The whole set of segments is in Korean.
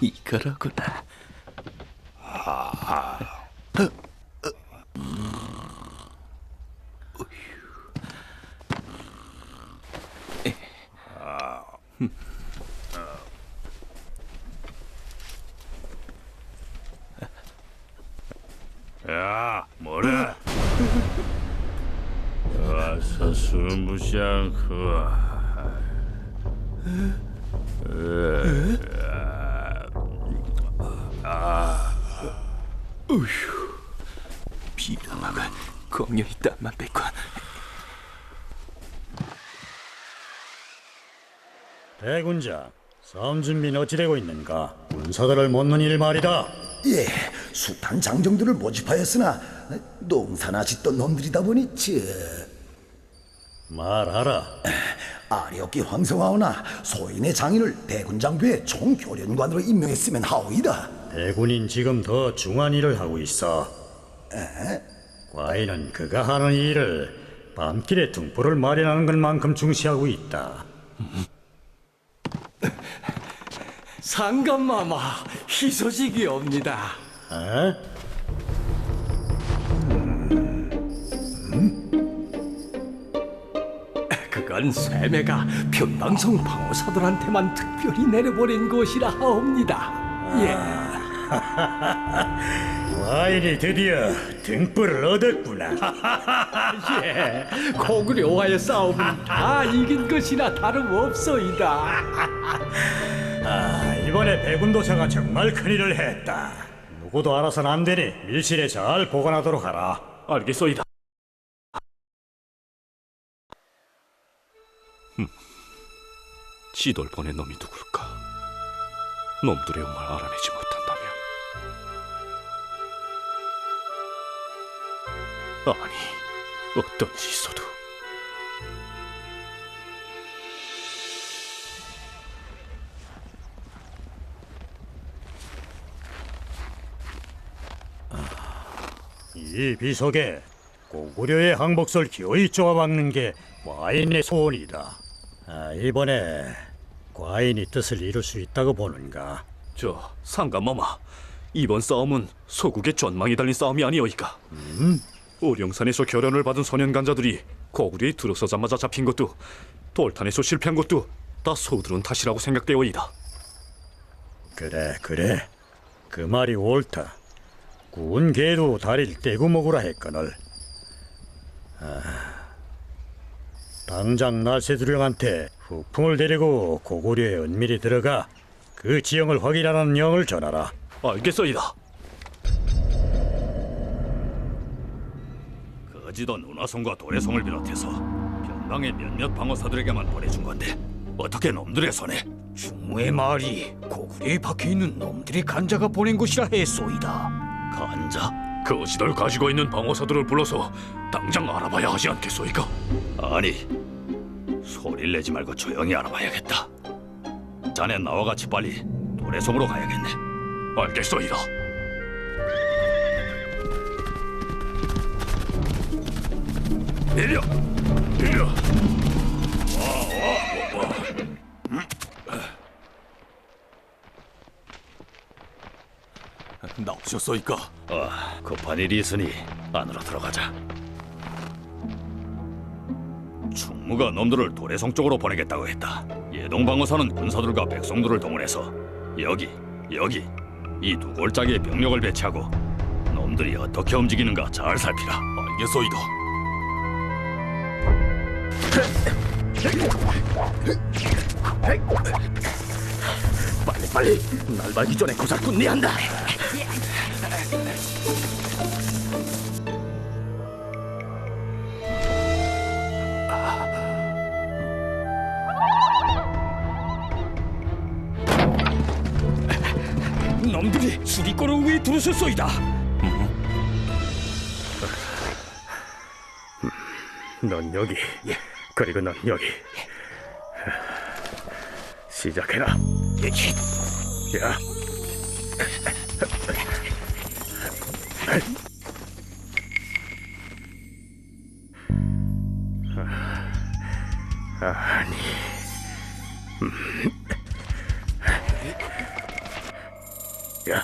이거로구나. 야, 뭐래? 와서 숨 무시 않고. 비람아가 공연히 땀만 뺏고. 대군장, 싸움 준비는 어찌 되고 있는가? 군사들을 못는 일 말이다. 예, 숱한 장정들을 모집하였으나 농사나 짓던 놈들이다 보니 말하라. 아리없기 황성하오나 소인의 장인을 대군장부의 총교련관으로 임명했으면 하오이다. 대군인 지금 더 중한 일을 하고 있어. 과인은 그가 하는 일을 밤길에 등불을 마련하는 것만큼 중시하고 있다. 상감마마, 희소식이옵니다. 에? 그건 쇠매가 변방송 방어사들한테만 특별히 내려보낸 것이라 하옵니다. 예. 과인이 드디어 등불을 얻었구나. 예, 고구려와의 싸움은 다 이긴 것이나 다름없소이다. 이번에 백운도사가 정말 큰일을 했다. 누구도 알아서는 안 되니 밀실에 잘 보관하도록 하라. 알겠소이다. 시돌 보낸 놈이 누굴까? 놈들의 영말 알아내지 못한다면 아니, 어떤 짓이서도 이 비석에 고구려의 항복설 기어이 쪼아박는 게 과인의 소원이다. 이번에 과인이 뜻을 이룰 수 있다고 보는가? 저 상감마마, 이번 싸움은 소국의 전망이 달린 싸움이 아니오이까. 오령산에서 결연을 받은 소년간자들이 고구려에 들어서자마자 잡힌 것도, 돌탄에서 실패한 것도 다 소드론 탓이라고 생각되어이다. 그래, 그 말이 옳다. 구운 개도 다리를 떼고 먹으라 했거늘. 당장 날새두령한테 후풍을 데리고 고구려에 은밀히 들어가 그 지형을 확인하라는 영을 전하라. 알겠소이다. 거지도 눈화성과 도래성을 비롯해서 변방의 몇몇 방어사들에게만 보내준 건데 어떻게 놈들의 손에? 중무의 말이 고구려에 박혀있는 놈들의 간자가 보낸 것이라 했소이다. 간자? 거지들 가지고 있는 방어사들을 불러서 당장 알아봐야 하지 않겠소이까? 아니, 소리를 내지 말고 조용히 알아봐야겠다. 자네 나와 같이 빨리 도래성으로 가야겠네. 알겠소이다. 내려. 내려. 나오셨소이까? 급한 일이 있으니 안으로 들어가자. 충무가 놈들을 도래성 쪽으로 보내겠다고 했다. 예동방어사는 군사들과 백성들을 동원해서 여기 이 두 골짜기에 병력을 배치하고 놈들이 어떻게 움직이는가 잘 살피라. 알겠소이다. 빨리 날 밝기 전에 고작 군리한다. 놈들이 수리꼬를 위에 들어섰소이다. 넌 여기, 그리고 넌 여기. 시작해라. 야. 아니. 야.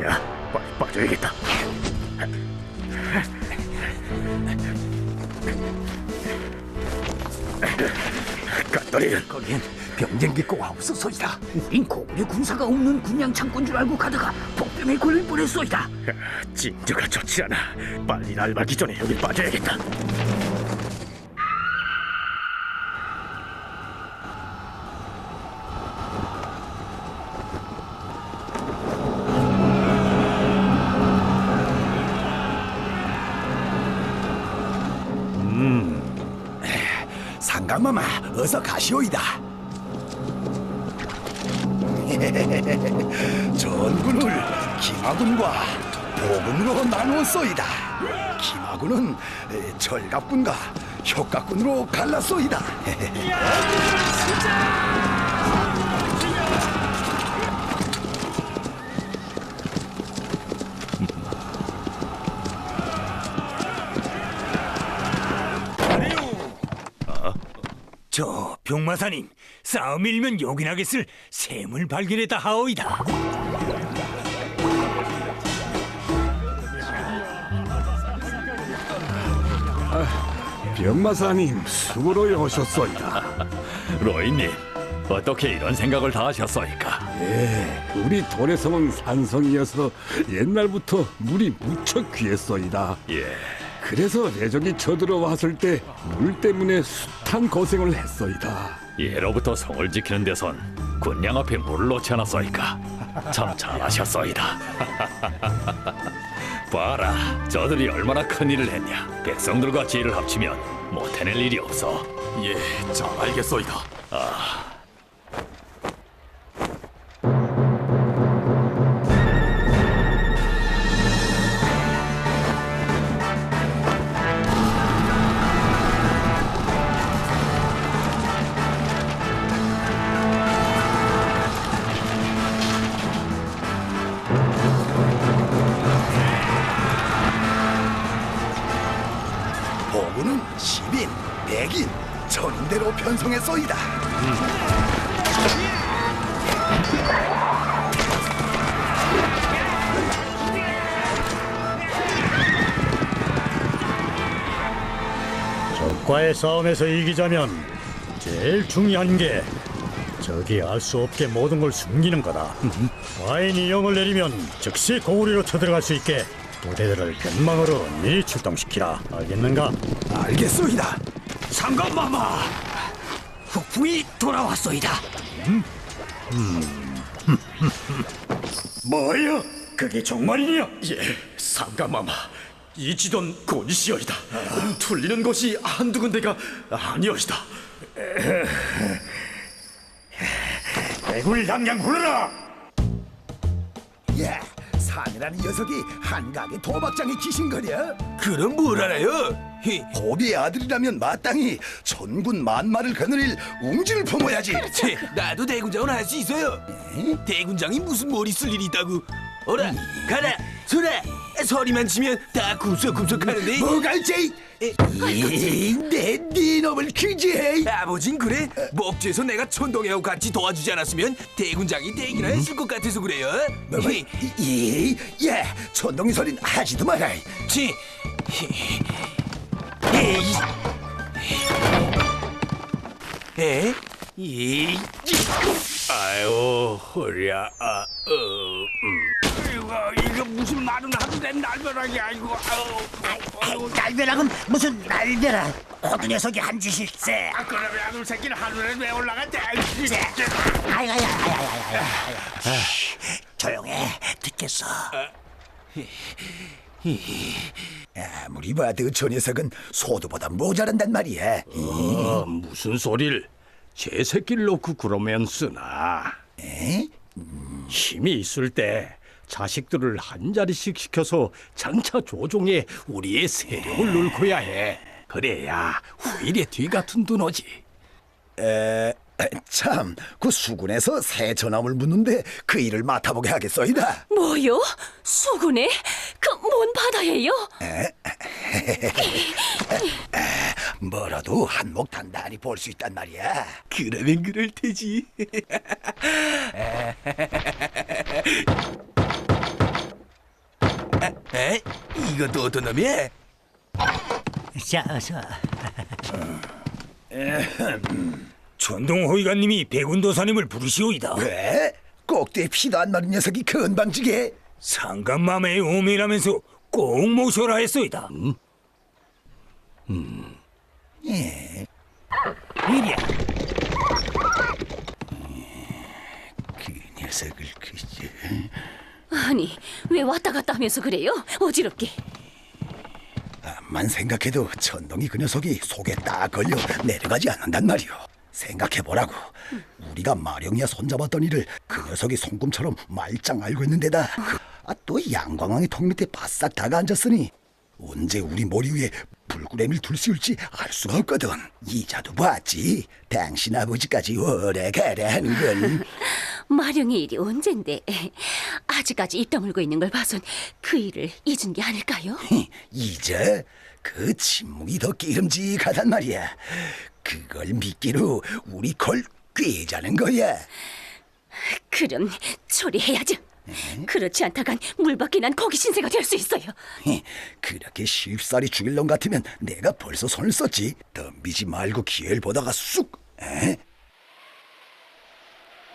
야, 빨리 빠져야겠다. 갓다리는 거긴 병쟁기 꼭 없어서이다. 우린 고구려 군사가 없는 군량 창고인 줄 알고 가다가 복병에 걸릴 뻔했소이다. 징조가 좋지 않아. 빨리 날 막기 전에 여길 빠져야겠다. 상감마마 어서 가시오이다. 전군을 김하군과 보군으로 나누었소이다. 김하군은 철갑군과 효갑군으로 갈랐소이다. 저 병마사님, 싸움 일면 요긴하겠을 샘을 발견했다 하오이다. 병마사님 수고로 오셨소이다. 로이님, 어떻게 이런 생각을 다 하셨소이까? 우리 도래성은 산성이어서 옛날부터 물이 무척 귀했소이다. 예. 그래서 내적이 쳐들어왔을 때 물 때문에 숱한 고생을 했소이다. 예로부터 성을 지키는 데선 군량 앞에 물을 놓지 않았소이까? 참 잘하셨소이다. 봐라, 저들이 얼마나 큰 일을 했냐. 백성들과 지혜를 합치면 못해낼 일이 없어. 예, 잘 알겠소이다. 보군은 10인, 100인, 천인대로 편성했소이다. 적과의 싸움에서 이기자면 제일 중요한 게 적이 알 수 없게 모든 걸 숨기는 거다. 와인이 영을 내리면 즉시 고구려로 쳐들어갈 수 있게 부대들을 변망으로 미리 출동시키라. 알겠는가? 알겠소이다. 상감마마, 북풍이 돌아왔소이다. 뭐야? 그게 정말이냐? 예, 상감마마. 이 지도는 곤시여이다. 틀리는 곳이 한두 군데가 아니여이다. 대군을 당장 불러라! 예, 한이라는 녀석이 한강의 도박장에 기신거려? 그럼 뭘 알아요? 고비의 아들이라면 마땅히 천군 만마를 거느릴 웅지를 품어야지. 치, 나도 대군장은 할 수 있어요. 대군장이 무슨 뭘 있을 일이 있다고? 어라, 가라, 소라. 소리만 치면 다 굽석굽석하는데. 뭐가 있지? 네 놈을 그지해. 아버진 그래? 목지에서 내가 천동이하고 같이 도와주지 않았으면 대군장이 되기나 했을 것 같아서 그래요. 예, 천동이 소린 하지도 마라. 치. 에? 아유, 허리야. 이거 무슨 말은 하는데 날벼락이 아니고. 날벼락은 무슨 날벼락? 어느 녀석이 한 짓일세? 그러면 아들 새끼는 하늘에 왜 올라갔대? 조용해, 듣겠어. 아무리 봐도 저 녀석은 소두보다 모자란단 말이야. 무슨 소리를? 제 새끼를 놓고 그러면 쓰나? 힘이 있을 때 자식들을 한 자리씩 시켜서 장차 조종에 우리의 세력을 넓혀야 해. 그래야 후일의 뒤 같은 눈오지. 참, 그 수군에서 새 전함을 묻는데 그 일을 맡아보게 하겠소이다. 뭐요? 수군에? 그 먼 바다예요? 뭐라도 한몫 단단히 볼 수 있단 말이야. 그러면 그럴 테지. 에? 이것도 어떤 놈이야? 자. 전동호위관님이 백운도사님을 부르시오이다. 왜? 꼭대에 피도 안 마른 녀석이 건방지게. 상감마마의 오매라면서 꼭 모셔라 했소이다. 이리야. 그 녀석을 그지. 아니, 왜 왔다 갔다 하면서 그래요? 어지럽게. 암만 생각해도 천동이 그 녀석이 속에 딱 걸려 내려가지 않는단 말이오. 생각해보라고. 우리가 마령이야 손잡았던 일을 그 녀석이 손금처럼 말짱 알고 있는데다 또 양광왕의 턱 밑에 바싹 다가앉았으니 언제 우리 머리 위에 불구레미를 둘 수 있을지 알 수가 없거든. 이자도 봤지. 당신 아버지까지 오래가라 하는 걸. 마령의 일이 언젠데 아직까지 입 다물고 있는 걸 봐선 그 일을 잊은 게 아닐까요? 이제 그 침묵이 더 끼름직하단 말이야. 그걸 미끼로 우리 걸 꿰자는 거야. 그럼 처리해야죠. 그렇지 않다간 물밖에 난 거기 신세가 될 수 있어요. 그렇게 쉽사리 죽일 놈 같으면 내가 벌써 손을 썼지. 덤비지 말고 기회를 보다가 쑥.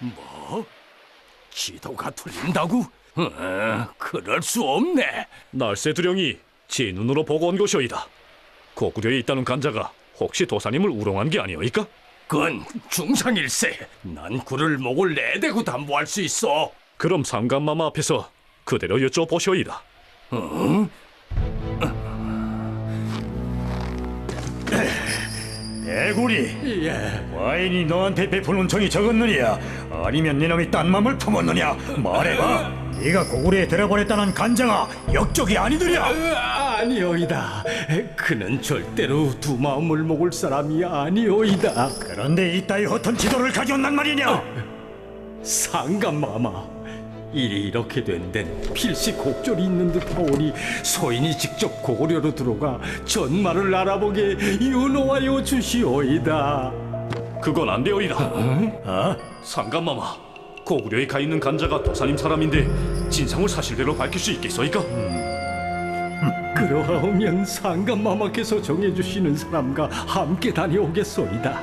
뭐? 지도가 틀린다고? 그럴 수 없네. 날새 두령이 제 눈으로 보고 온 것이오이다. 고구려에 있다는 간자가 혹시 도사님을 우롱한 게 아니오이까? 그건 중상일세. 난 그를 목을 내대고 담보할 수 있어. 그럼 상감마마 앞에서 그대로 여쭤보시오이다. 대구리, 와인이 너한테 베푸는 정이 적었느냐? 아니면 네 놈이 딴 맘을 품었느냐? 말해봐. 네가 고구려에 들어보냈다는 간장아 역적이 아니더냐? 아니오이다. 그는 절대로 두 마음을 먹을 사람이 아니오이다. 그런데 이따위 허튼 지도를 가져온단 말이냐? 상감마마, 일이 이렇게 된 데는 필시 곡절이 있는 듯하오니 소인이 직접 고구려로 들어가 전말을 알아보게 윤호하여 주시오이다. 그건 안 되오이다. 상감마마, 고구려에 가 있는 간자가 도사님 사람인데 진상을 사실대로 밝힐 수 있겠소이까? 그러하오면 상감마마께서 정해주시는 사람과 함께 다녀오겠소이다.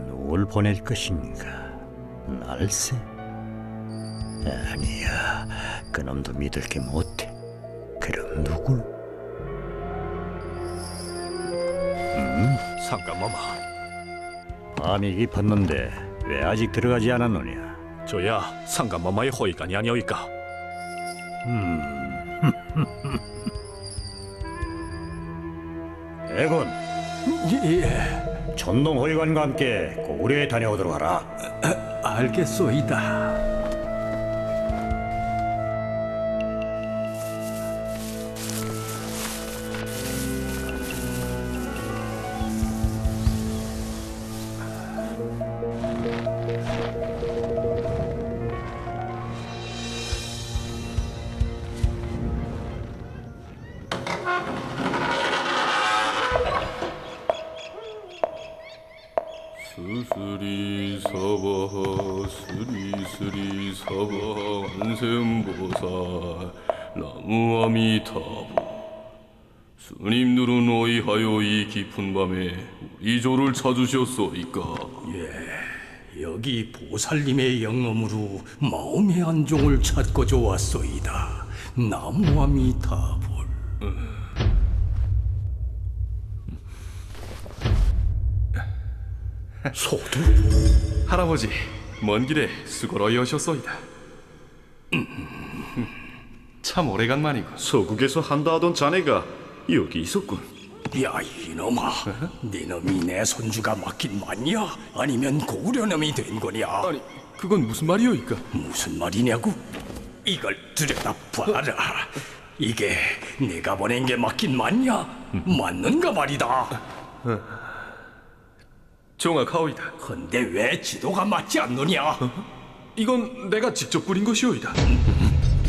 누굴 보낼 것인가? 날새? 아니야, 그놈도 믿을 게 못해. 그럼 누굴? 상감마마, 밤이 깊었는데 왜 아직 들어가지 않았느냐? 저야 상감마마의 허위간이 아니오이까? 대군, 예, 천동호위관과 함께 고구려에 다녀오도록 하라. 알겠소이다. 스리 사바 스리 사바 안샘보살 나무 아미타불 스님들은 어이하여 이 깊은 밤에 우리 조를 찾으셨소이까? 여기 보살님의 영험으로 마음의 안종을 찾고자 왔소이다. 나무아미타불. 소두 할아버지 먼 길에 수고로 오셨소이다. 참 오래간만이고. 서국에서 한다 하던 자네가 여기 있었군. 야 이놈아, 네 놈이 내 손주가 맞긴 맞냐? 아니면 고구려놈이 된 거냐? 아니 그건 무슨 말이오이까? 무슨 말이냐고? 이걸 들여다봐라. 이게 내가 보낸 게 맞긴 맞냐? 맞는가 말이다. 정확하오이다. 근데 왜 지도가 맞지 않느냐? 이건 내가 직접 뿌린 것이오이다.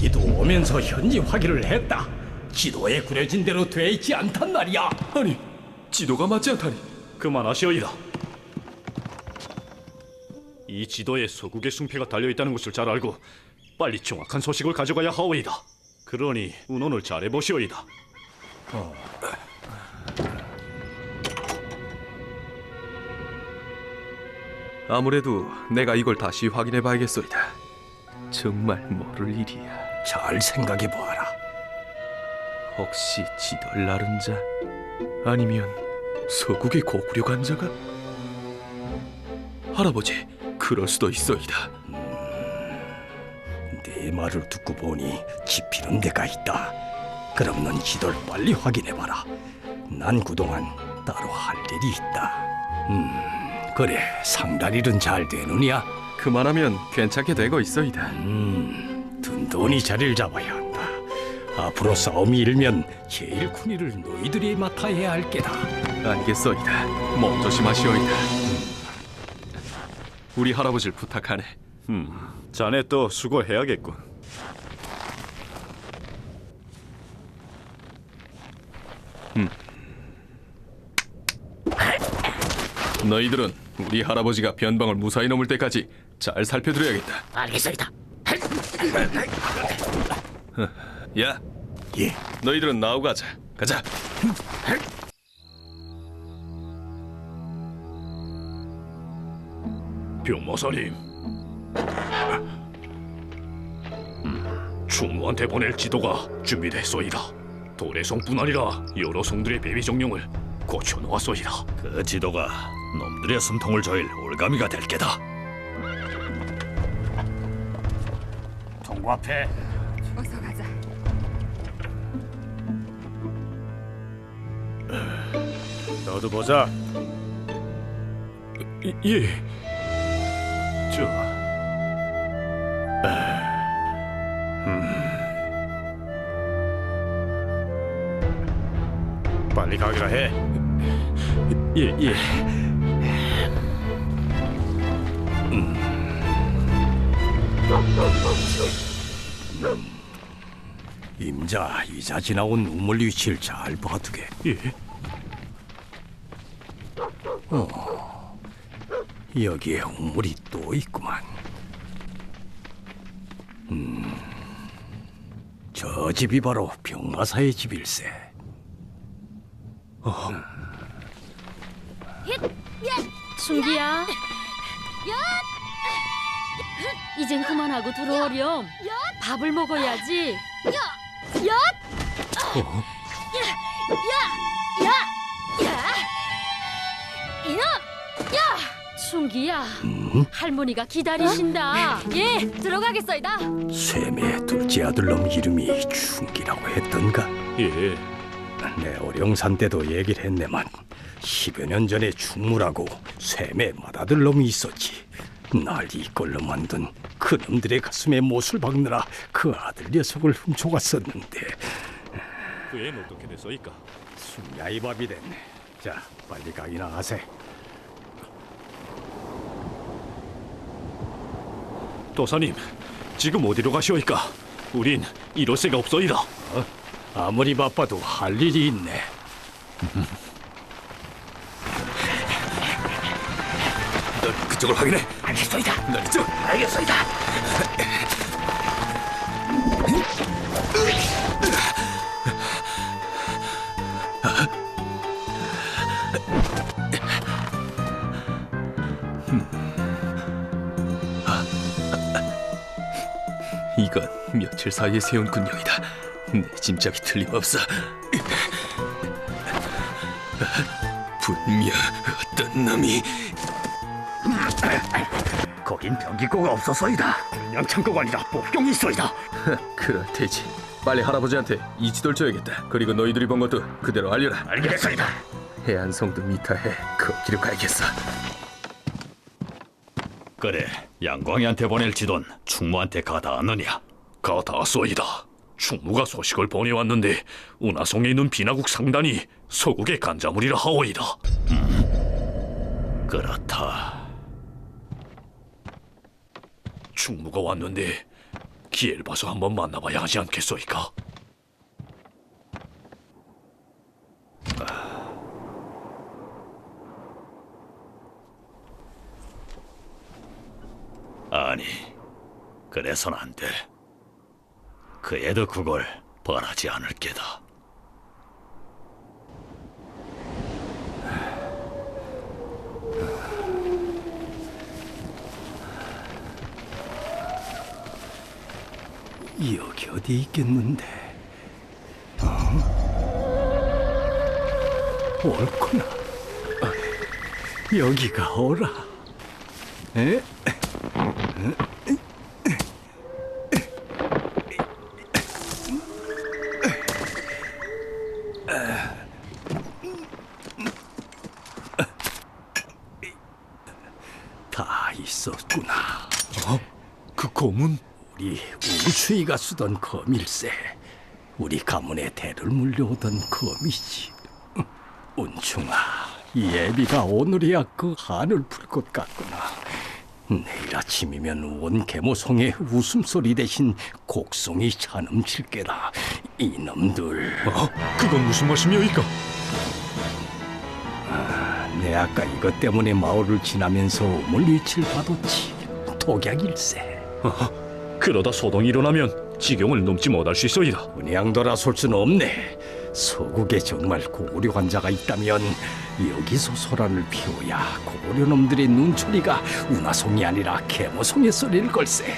이도 오면서 현지 확인을 했다. 지도에 그려진 대로 돼 있지 않단 말이야. 아니 지도가 맞지 않다니. 그만하시오이다. 이 지도에 서국의 숭패가 달려있다는 것을 잘 알고 빨리 정확한 소식을 가져가야 하오이다. 그러니 운원을 잘해보시오이다. 아무래도 내가 이걸 다시 확인해 봐야겠소이다. 정말 모를 일이야. 잘 생각해봐라. 혹시 지도를 나른 자 아니면 서국의 고구려 관자가? 할아버지 그럴 수도 있소이다. 네 말을 듣고 보니 짚히는 데가 있다. 그럼 넌 지도를 빨리 확인해봐라. 난 그동안 따로 할 일이 있다. 그래, 상달일은 잘 되느냐? 그만하면 괜찮게 되고 있소이다. 든든히 자리를 잡아야 한다. 앞으로 싸움이 일면 제일 큰 일을 너희들이 맡아야 할 게다. 알겠소이다. 몸 조심하시오이다. 우리 할아버지를 부탁하네. 자네 또 수고해야겠군. 너희들은 우리 할아버지가 변방을 무사히 넘을 때까지 잘 살펴드려야겠다. 알겠습니다. 야, 예. 너희들은 나오고 가자. 가자. 병모사님, 충무한테 보낼 지도가 준비됐소이다. 도래성뿐 아니라 여러 성들의 배비 정령을 고쳐놓았소이다. 그 지도가 놈들의 숨통을 조일 올가미가 될 게다. 통과 앞에. 어서 가자. 너도 보자. 예. 빨리 가기라 해. 예. 임자, 이자 지나온 우물 위치를 잘 봐두게. 예. 여기에 우물이 또 있구만. 저 집이 바로 병마사의 집일세. 순기야. 이젠 그만하고 들어오렴. 밥을 먹어야지. 순기야. 할머니가 기다리신다. 예, 들어가겠어이다. 쇠매 둘째 아들놈 이름이 충기라고 했던가? 예. 내 어령산 때도 얘기를 했네만 10여 년 전에 충무라고 쇠매 맏아들놈이 있었지. 날 이꼴로 만든 그놈들의 가슴에 못을 박느라 그 아들 녀석을 훔쳐갔었는데 그 애는 어떻게 됐어이까? 숙야이 밥이 됐네. 자, 빨리 가기나 하세. 도사님, 지금 어디로 가시오이까? 우린 이럴 새가 없소이다. 아무리 바빠도 할 일이 있네. 넌 그쪽을 확인해. 알겠소이다. 넌 이쪽. 알겠소이다. 이건 며칠 사이에 세운 군령이다. 내 짐작이 틀림없어. 분명 어떤 놈이 거긴 병기고가 없어서이다. 그냥 창고가 아니라 복경이 있어이다. 그럴 테지. 빨리 할아버지한테 이 지도를 줘야겠다. 그리고 너희들이 본 것도 그대로 알려라. 알겠소이다. 해안성도 미타해 거기로 가야겠어. 그래, 양광이한테 보낼 지도는 충무한테 가닿았느냐? 가다소이다. 충무가 소식을 보내왔는데 운하성에 있는 비나국 상단이 서국의 간자물이라 하오이다. 그렇다. 충무가 왔는데 기회를 봐서 한번 만나봐야 하지 않겠소이까? 아니, 그래선 안 돼. 그 애도 그걸 바라지 않을 게다. 여기 어디 있겠는데? 옳구나. 여기가 어라. 에? 다 있었구나. 그 검은? 우리 우수이가 쓰던 검일세. 우리 가문의 대를 물려오던 검이지. 운충아, 이 애비가 오늘이야 그 한을 풀 것 같구나. 내일 아침이면 온 계모송의 웃음소리 대신 곡송이 차넘칠 게다. 이놈들. 그건 무슨 말씀이오이까? 내 아까 이것 때문에 마을을 지나면서 물리칠 받았지. 독약일세. 그러다 소동이 일어나면 지경을 넘지 못할 수 있어이다. 그냥 돌아설 수는 없네. 서국에 정말 고구려 환자가 있다면 여기서 소란을 피워야 고구려 놈들의 눈초리가 운하송이 아니라 계모송에 쏠릴 걸세.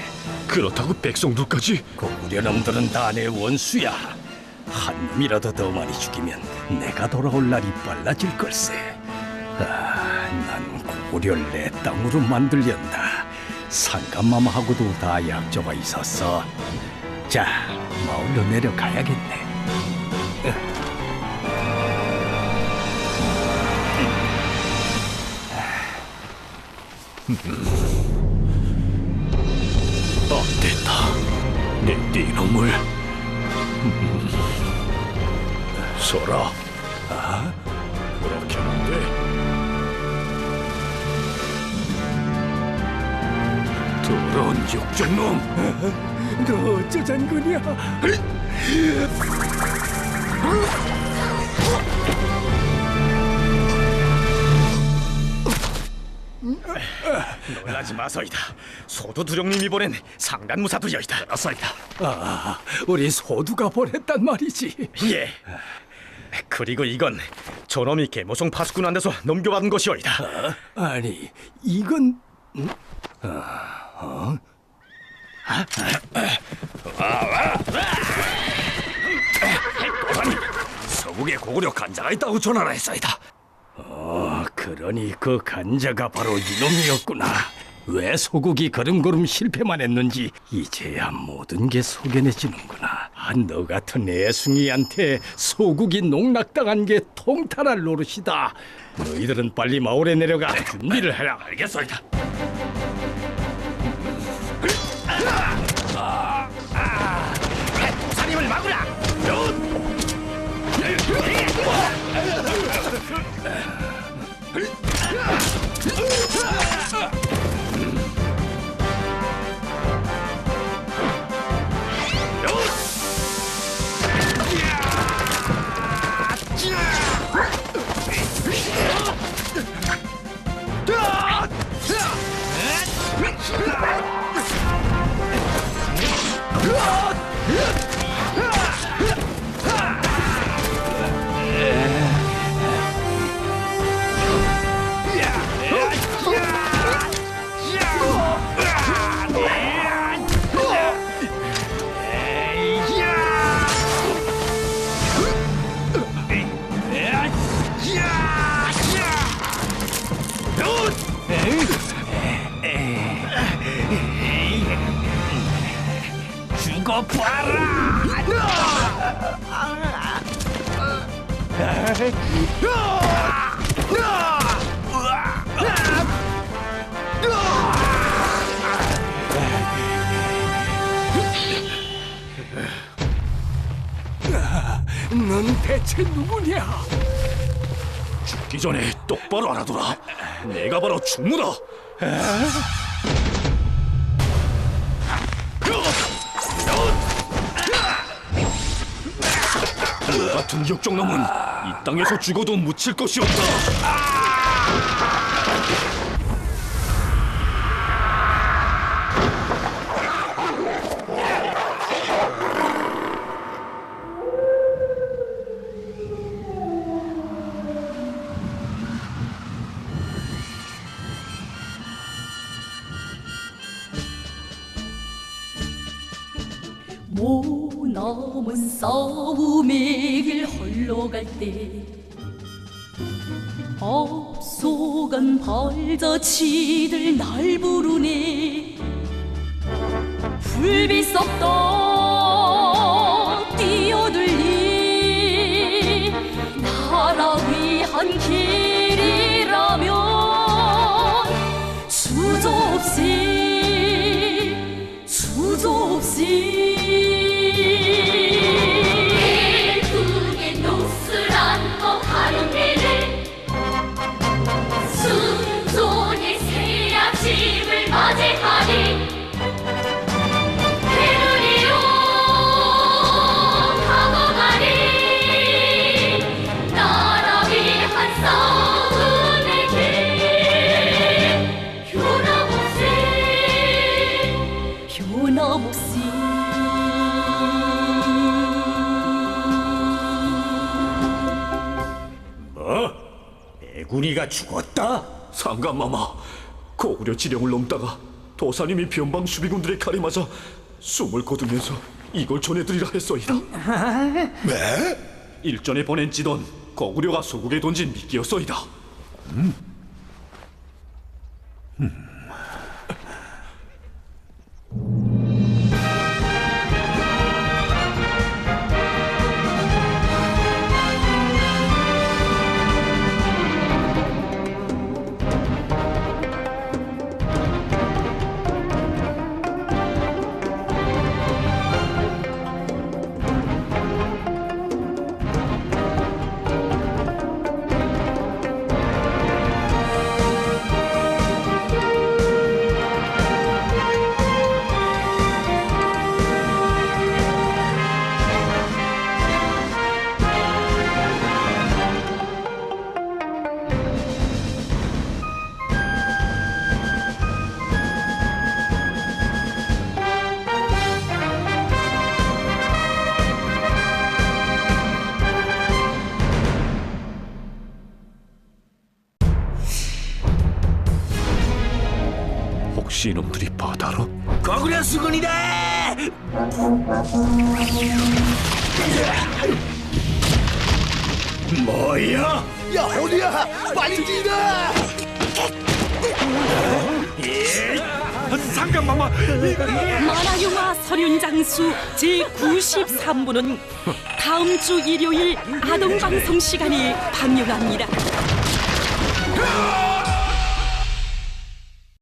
그렇다고 백성들까지? 고구려 놈들은 다 내 원수야. 한 놈이라도 더 많이 죽이면 내가 돌아올 날이 빨라질 걸세. 난 고구려를 내 땅으로 만들련다. 상감마마하고도 다 약조가 있었어. 자, 마을로 내려가야겠네. 됐다. 내 띠놈을. 서라. 그렇게는 안 돼. 더러운 육종놈. 너 어쩌잔 거냐? 놀라지 마소이다. 소도 두령님이 보낸 상단무사들이여이다. 알았소이다. 우리 소두가 보냈단 말이지. 예. 그리고 이건 저놈이 계모송 파수꾼한테서 넘겨받은 것이오이다. 아니, 이건 서국에 고구려 간자가 있다고 전하라 했사이다. 그러니 그 간자가 바로 이놈이었구나. 왜 소국이 걸음걸음 실패만 했는지 이제야 모든 게 소견해지는구나. 너 같은 애숭이한테 소국이 농락당한 게 통탄할 노릇이다. 너희들은 빨리 마을에 내려가 준비를 해라. 알겠소이다. 넌 대체 누구냐? 죽기 전에 똑바로 알아둬라. 내가 바로 충무다. 너 같은 역적놈은 이 땅에서 죽어도 묻힐 것이 없다. 머나먼 싸움의 길 홀로 갈 때 앞서간 발자취들 날 부르네. 불빛 썩다 뛰어들리 나라 위한 길이라면 주저없이 애군이가 죽었다? 상감마마, 고구려 지령을 넘다가 도사님이 변방 수비군들의 칼에 맞아 숨을 거두면서 이걸 전해드리라 했소이다. 왜? 일전에 보낸 찌던 고구려가 소국에 던진 미끼였소이다. 혹시 이놈들이 바다로? 고구려 수군이다! 뭐야? 야, 호리야, 빨리 뛰어! 상감마마, 만화영화 설윤장수 제93부는 다음 주 일요일 아동방송 시간에 방영합니다.